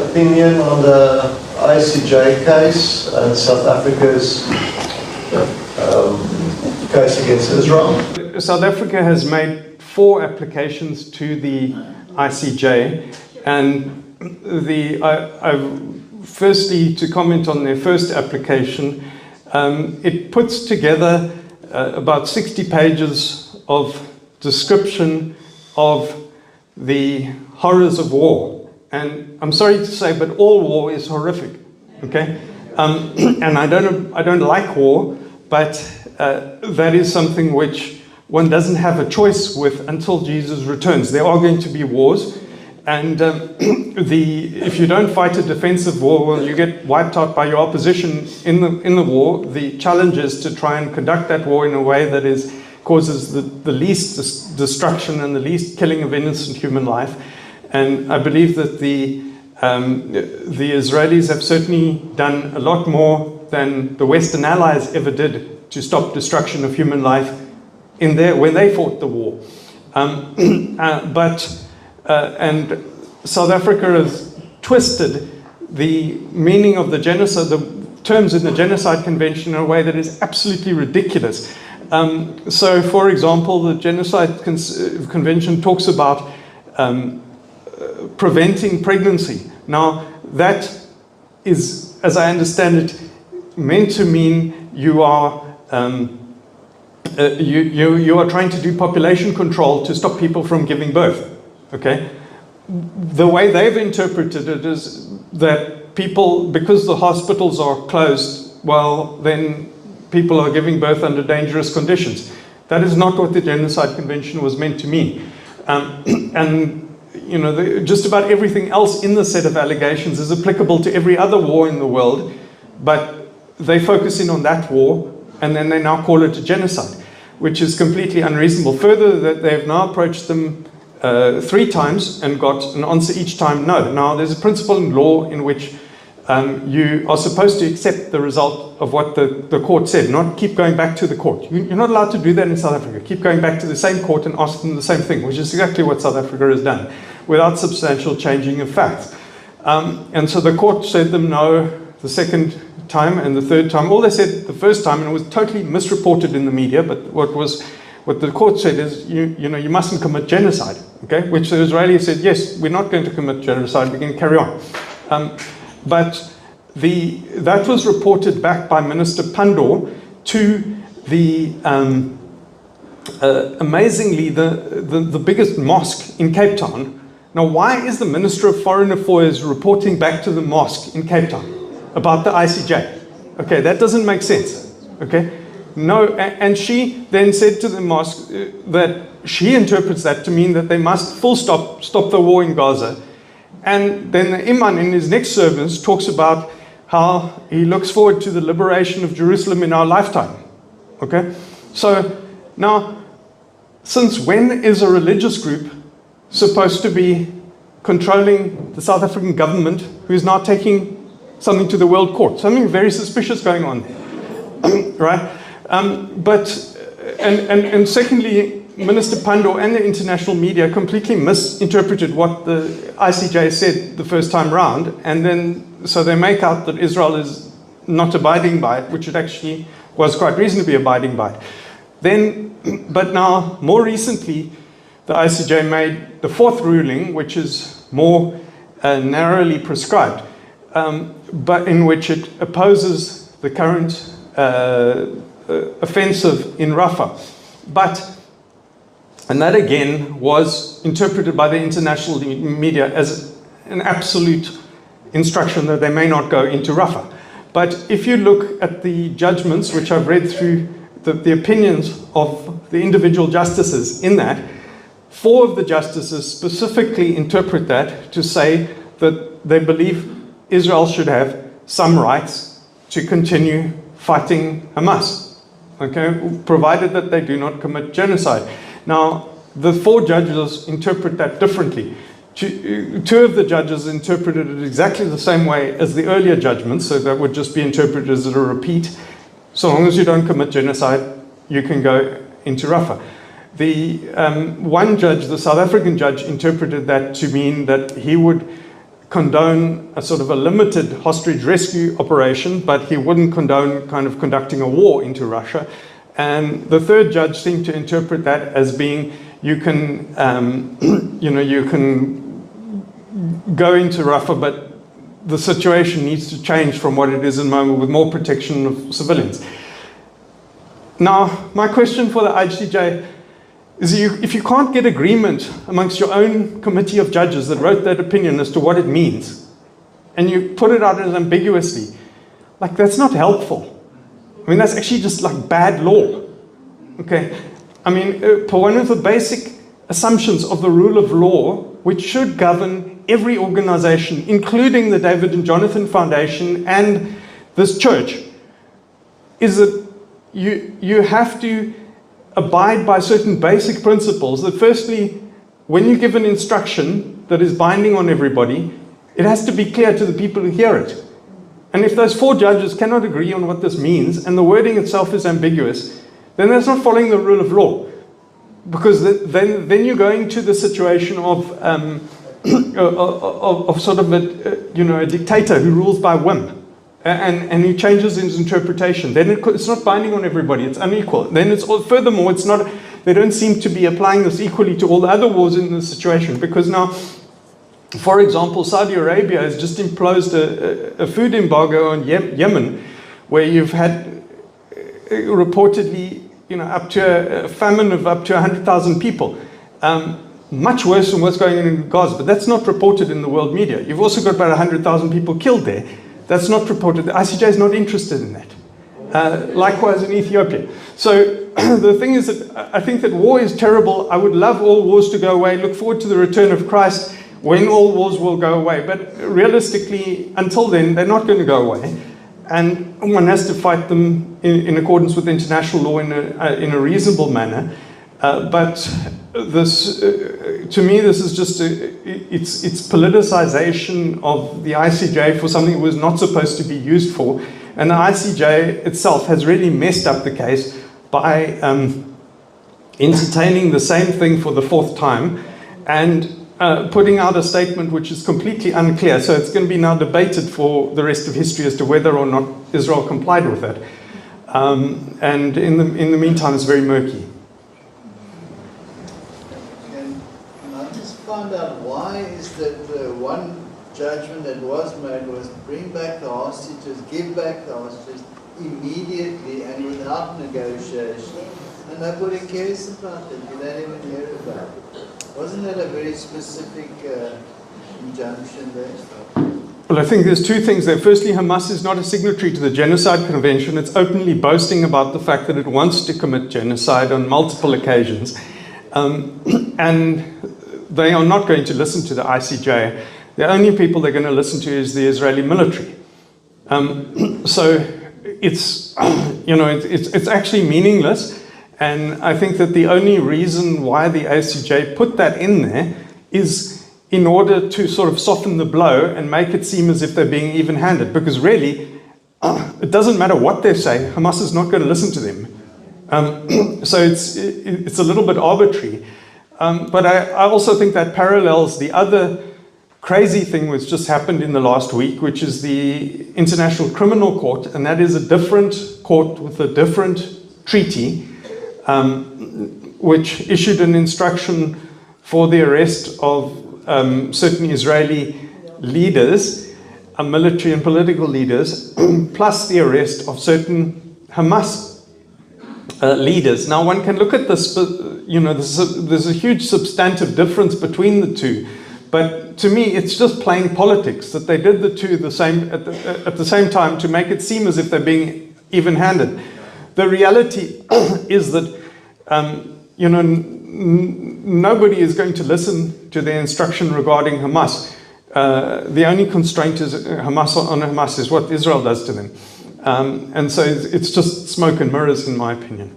opinion on the ICJ case and South Africa's case against Israel? South Africa has made 4 applications to the ICJ, and firstly, to comment on their first application, it puts together about 60 pages of description of the horrors of war. And I'm sorry to say, but all war is horrific. Okay, and I don't like war, but that is something which one doesn't have a choice with until Jesus returns. There are going to be wars, and if you don't fight a defensive war, well, you get wiped out by your opposition in the war. The challenge is to try and conduct that war in a way that causes the least destruction and the least killing of innocent human life. And I believe that the Israelis have certainly done a lot more than the Western Allies ever did to stop destruction of human life when they fought the war. And South Africa has twisted the meaning of the genocide, the terms in the Genocide Convention, in a way that is absolutely ridiculous. So, for example, the Genocide Convention talks about preventing pregnancy. Now, that is, as I understand it, meant to mean you are you are trying to do population control to stop people from giving birth. Okay, the way they've interpreted it is that people, because the hospitals are closed, well, then people are giving birth under dangerous conditions. That is not what the Genocide Convention was meant to mean. And you know, just about everything else in the set of allegations is applicable to every other war in the world, but they focus in on that war, and then they now call it a genocide, which is completely unreasonable. Further, that they've now approached them 3 times and got an answer each time no. Now, there's a principle in law in which you are supposed to accept the result of what the court said, not keep going back to the court. You're not allowed to do that in South Africa. Keep going back to the same court and ask them the same thing, which is exactly what South Africa has done, without substantial changing of facts. And so the court said them no the second time and the third time. All they said the first time, and it was totally misreported in the media, but what the court said is, you mustn't commit genocide, okay? Which the Israelis said, yes, we're not going to commit genocide, we can carry on. But that was reported back by Minister Pandor to the, amazingly, the biggest mosque in Cape Town. Now, why is the Minister of Foreign Affairs reporting back to the mosque in Cape Town about the ICJ? Okay, that doesn't make sense, okay? No, and she then said to the mosque that she interprets that to mean that they must full stop the war in Gaza. And then the Imam in his next service talks about how he looks forward to the liberation of Jerusalem in our lifetime. Okay? So now, since when is a religious group supposed to be controlling the South African government, who is now taking something to the World Court? Something very suspicious going on there. Right? And secondly, Minister Pandor and the international media completely misinterpreted what the ICJ said the first time round, and then so they make out that Israel is not abiding by it, which it actually was quite reasonably abiding by it. But now, more recently, the ICJ made the 4th ruling, which is more narrowly prescribed, but in which it opposes the current offensive in Rafah. And that again was interpreted by the international media as an absolute instruction that they may not go into Rafah. But if you look at the judgments, which I've read through, the opinions of the individual justices in that, 4 of the justices specifically interpret that to say that they believe Israel should have some rights to continue fighting Hamas, okay, provided that they do not commit genocide. Now, the 4 judges interpret that differently. 2 of the judges interpreted it exactly the same way as the earlier judgments, so that would just be interpreted as a repeat. So long as you don't commit genocide, you can go into Rafah. The one judge, the South African judge, interpreted that to mean that he would condone a sort of a limited hostage rescue operation, but he wouldn't condone kind of conducting a war into Russia. And the third judge seemed to interpret that as being, you can, you can go into Rafah, but the situation needs to change from what it is in the moment with more protection of civilians. Now, my question for the ICJ is if you can't get agreement amongst your own committee of judges that wrote that opinion as to what it means, and you put it out as ambiguously, like, that's not helpful. I mean, that's actually just like bad law. Okay? I mean, one of the basic assumptions of the rule of law, which should govern every organization, including the David and Jonathan Foundation and this church, is that you have to abide by certain basic principles. That firstly, when you give an instruction that is binding on everybody, it has to be clear to the people who hear it. And if those 4 judges cannot agree on what this means, and the wording itself is ambiguous, then that's not following the rule of law. Because then you're going to the situation of sort of a dictator who rules by whim. And he changes his interpretation. Then it's not binding on everybody. It's unequal. Then furthermore, it's not. They don't seem to be applying this equally to all the other wars in this situation. Because now, for example, Saudi Arabia has just imposed a food embargo on Yemen, where you've had reportedly, up to a famine of up to 100,000 people. Much worse than what's going on in Gaza, but that's not reported in the world media. You've also got about 100,000 people killed there. That's not reported. The ICJ is not interested in that. Likewise in Ethiopia. So the thing is that I think that war is terrible. I would love all wars to go away. Look forward to the return of Christ when all wars will go away. But realistically, until then, they're not going to go away. And one has to fight them in accordance with international law in a reasonable manner. But this, to me, this is just it's politicization of the ICJ for something it was not supposed to be used for. And the ICJ itself has really messed up the case by entertaining the same thing for the 4th time and putting out a statement which is completely unclear. So it's going to be now debated for the rest of history as to whether or not Israel complied with that. And in the meantime, it's very murky. Can I just find out why is that the one judgment that was made was bring back the hostages, give back the hostages immediately and without negotiation, and nobody cares about it, you don't even hear about it. Wasn't that a very specific injunction there? Well, I think there's 2 things there. Firstly, Hamas is not a signatory to the Genocide Convention. It's openly boasting about the fact that it wants to commit genocide on multiple occasions. And they are not going to listen to the ICJ. The only people they're going to listen to is the Israeli military. So it's, it's actually meaningless. And I think that the only reason why the ICJ put that in there is in order to sort of soften the blow and make it seem as if they're being even-handed. Because really, it doesn't matter what they say, Hamas is not going to listen to them. So it's a little bit arbitrary. But I also think that parallels the other crazy thing which just happened in the last week, which is the International Criminal Court. And that is a different court with a different treaty, which issued an instruction for the arrest of certain Israeli leaders, military and political leaders, plus the arrest of certain Hamas leaders. Now, one can look at this, there's a huge substantive difference between the two, but to me, it's just plain politics that they did the two at the same time to make it seem as if they're being even-handed. The reality is that, nobody is going to listen to their instruction regarding Hamas. The only constraint is on Hamas is what Israel does to them. And so it's just smoke and mirrors, in my opinion.